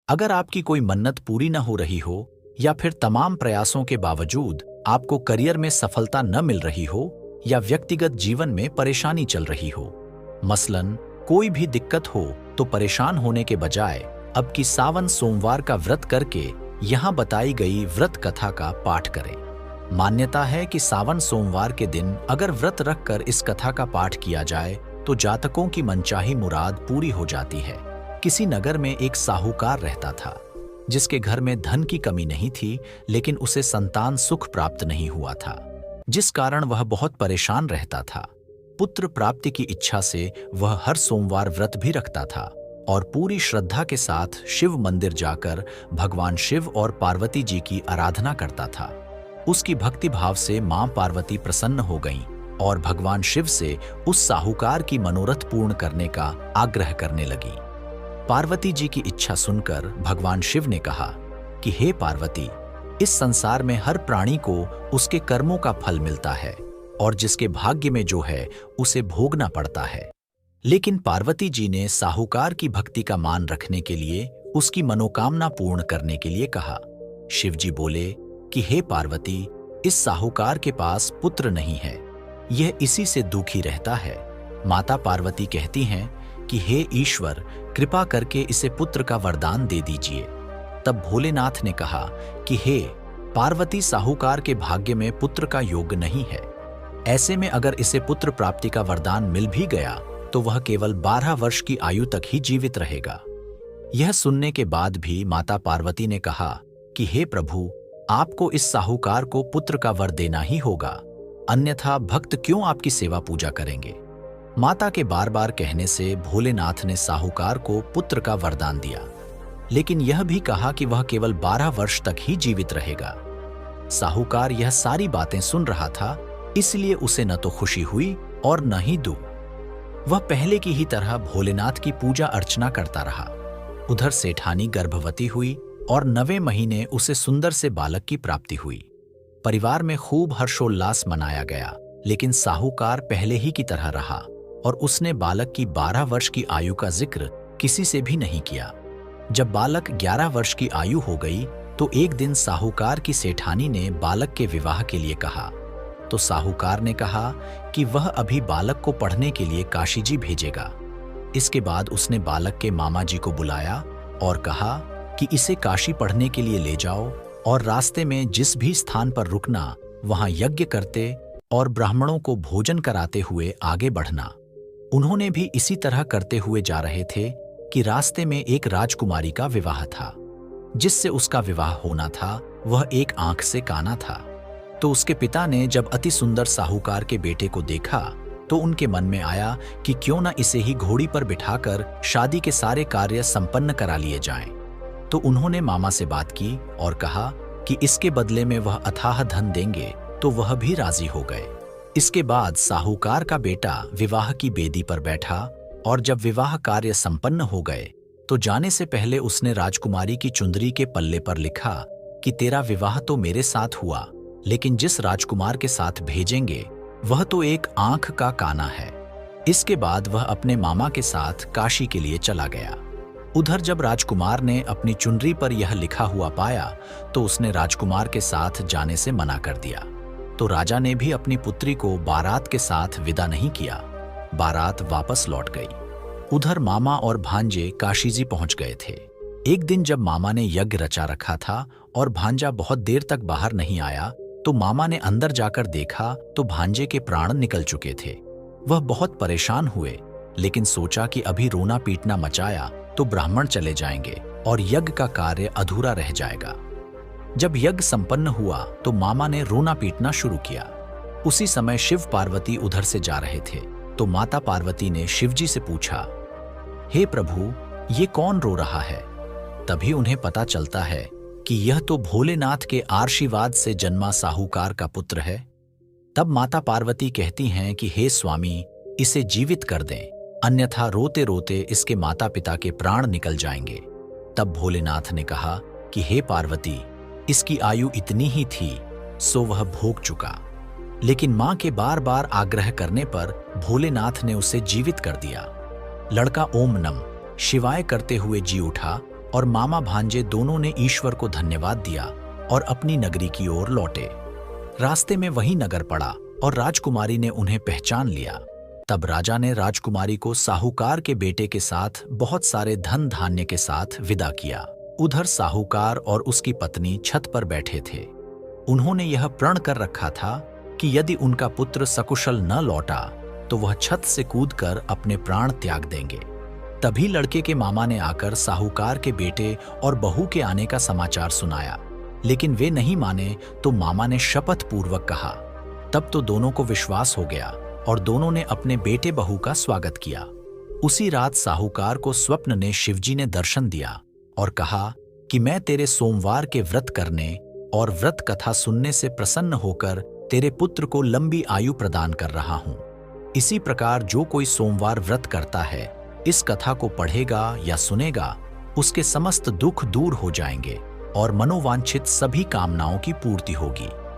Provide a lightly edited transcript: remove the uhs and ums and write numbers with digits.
अगर आपकी कोई मन्नत पूरी न हो रही हो या फिर तमाम प्रयासों के बावजूद आपको करियर में सफलता न मिल रही हो या व्यक्तिगत जीवन में परेशानी चल रही हो, मसलन कोई भी दिक्कत हो, तो परेशान होने के बजाय अब की सावन सोमवार का व्रत करके यहाँ बताई गई व्रत कथा का पाठ करें। मान्यता है कि सावन सोमवार के दिन अगर व्रत रखकर इस कथा का पाठ किया जाए तो जातकों की मनचाही मुराद पूरी हो जाती है। किसी नगर में एक साहूकार रहता था जिसके घर में धन की कमी नहीं थी, लेकिन उसे संतान सुख प्राप्त नहीं हुआ था, जिस कारण वह बहुत परेशान रहता था। पुत्र प्राप्ति की इच्छा से वह हर सोमवार व्रत भी रखता था और पूरी श्रद्धा के साथ शिव मंदिर जाकर भगवान शिव और पार्वती जी की आराधना करता था। उसकी भक्ति भाव से मां पार्वती प्रसन्न हो गईं और भगवान शिव से उस साहूकार की मनोरथ पूर्ण करने का आग्रह करने लगी। पार्वती जी की इच्छा सुनकर भगवान शिव ने कहा कि हे पार्वती, इस संसार में हर प्राणी को उसके कर्मों का फल मिलता है और जिसके भाग्य में जो है उसे भोगना पड़ता है। लेकिन पार्वती जी ने साहूकार की भक्ति का मान रखने के लिए उसकी मनोकामना पूर्ण करने के लिए कहा। शिव जी बोले कि हे पार्वती, इस साहूकार के पास पुत्र नहीं है, यह इसी से दुखी रहता है। माता पार्वती कहती हैं कि हे ईश्वर, कृपा करके इसे पुत्र का वरदान दे दीजिए। तब भोलेनाथ ने कहा कि हे पार्वती, साहूकार के भाग्य में पुत्र का योग नहीं है। ऐसे में अगर इसे पुत्र प्राप्ति का वरदान मिल भी गया तो वह केवल 12 वर्ष की आयु तक ही जीवित रहेगा। यह सुनने के बाद भी माता पार्वती ने कहा कि हे प्रभु, आपको इस साहूकार को पुत्र का वर देना ही होगा, अन्यथा भक्त क्यों आपकी सेवा पूजा करेंगे। माता के बार बार कहने से भोलेनाथ ने साहूकार को पुत्र का वरदान दिया, लेकिन यह भी कहा कि वह केवल 12 वर्ष तक ही जीवित रहेगा। साहूकार यह सारी बातें सुन रहा था, इसलिए उसे न तो खुशी हुई और न ही दुख। वह पहले की ही तरह भोलेनाथ की पूजा अर्चना करता रहा। उधर सेठानी गर्भवती हुई और 9वें महीने उसे सुंदर से बालक की प्राप्ति हुई। परिवार में खूब हर्षोल्लास मनाया गया, लेकिन साहूकार पहले ही की तरह रहा और उसने बालक की 12 वर्ष की आयु का जिक्र किसी से भी नहीं किया। जब बालक 11 वर्ष की आयु हो गई तो एक दिन साहूकार की सेठानी ने बालक के विवाह के लिए कहा, तो साहूकार ने कहा कि वह अभी बालक को पढ़ने के लिए काशी जी भेजेगा। इसके बाद उसने बालक के मामा जी को बुलाया और कहा कि इसे काशी पढ़ने के लिए ले जाओ और रास्ते में जिस भी स्थान पर रुकना वहां यज्ञ करते और ब्राह्मणों को भोजन कराते हुए आगे बढ़ना। उन्होंने भी इसी तरह करते हुए जा रहे थे कि रास्ते में एक राजकुमारी का विवाह था। जिससे उसका विवाह होना था वह एक आंख से काना था। तो उसके पिता ने जब अति सुंदर साहूकार के बेटे को देखा तो उनके मन में आया कि क्यों न इसे ही घोड़ी पर बिठाकर शादी के सारे कार्य संपन्न करा लिए जाएं। तो उन्होंने मामा से बात की और कहा कि इसके बदले में वह अथाह धन देंगे, तो वह भी राजी हो गए। इसके बाद साहूकार का बेटा विवाह की बेदी पर बैठा और जब विवाह कार्य संपन्न हो गए तो जाने से पहले उसने राजकुमारी की चुंदरी के पल्ले पर लिखा कि तेरा विवाह तो मेरे साथ हुआ, लेकिन जिस राजकुमार के साथ भेजेंगे वह तो एक आंख का काना है। इसके बाद वह अपने मामा के साथ काशी के लिए चला गया। उधर जब राजकुमार ने अपनी चुनरी पर यह लिखा हुआ पाया तो उसने राजकुमार के साथ जाने से मना कर दिया। तो राजा ने भी अपनी पुत्री को बारात के साथ विदा नहीं किया। बारात वापस लौट गई। उधर मामा और भांजे काशी जी पहुंच गए थे। एक दिन जब मामा ने यज्ञ रचा रखा था और भांजा बहुत देर तक बाहर नहीं आया तो मामा ने अंदर जाकर देखा तो भांजे के प्राण निकल चुके थे। वह बहुत परेशान हुए, लेकिन सोचा कि अभी रोना पीटना मचाया तो ब्राह्मण चले जाएंगे और यज्ञ का कार्य अधूरा रह जाएगा। जब यज्ञ संपन्न हुआ तो मामा ने रोना पीटना शुरू किया। उसी समय शिव पार्वती उधर से जा रहे थे तो माता पार्वती ने शिवजी से पूछा, हे प्रभु, ये कौन रो रहा है? तभी उन्हें पता चलता है कि यह तो भोलेनाथ के आशीर्वाद से जन्मा साहूकार का पुत्र है। तब माता पार्वती कहती हैं कि हे स्वामी, इसे जीवित कर दें, अन्यथा रोते रोते इसके माता पिता के प्राण निकल जाएंगे। तब भोलेनाथ ने कहा कि हे पार्वती, इसकी आयु इतनी ही थी, सो वह भोग चुका। लेकिन मां के बार बार आग्रह करने पर भोलेनाथ ने उसे जीवित कर दिया। लड़का ओम नम शिवाय करते हुए जी उठा और मामा भांजे दोनों ने ईश्वर को धन्यवाद दिया और अपनी नगरी की ओर लौटे। रास्ते में वही नगर पड़ा और राजकुमारी ने उन्हें पहचान लिया। तब राजा ने राजकुमारी को साहूकार के बेटे के साथ बहुत सारे धन धान्य के साथ विदा किया। उधर साहूकार और उसकी पत्नी छत पर बैठे थे। उन्होंने यह प्रण कर रखा था कि यदि उनका पुत्र सकुशल न लौटा तो वह छत से कूदकर अपने प्राण त्याग देंगे। तभी लड़के के मामा ने आकर साहूकार के बेटे और बहू के आने का समाचार सुनाया, लेकिन वे नहीं माने तो मामा ने शपथ पूर्वक कहा। तब तो दोनों को विश्वास हो गया और दोनों ने अपने बेटे बहू का स्वागत किया। उसी रात साहूकार को स्वप्न ने शिवजी ने दर्शन दिया और कहा कि मैं तेरे सोमवार के व्रत करने और व्रत कथा सुनने से प्रसन्न होकर तेरे पुत्र को लंबी आयु प्रदान कर रहा हूं। इसी प्रकार जो कोई सोमवार व्रत करता है, इस कथा को पढ़ेगा या सुनेगा, उसके समस्त दुख दूर हो जाएंगे और मनोवांछित सभी कामनाओं की पूर्ति होगी।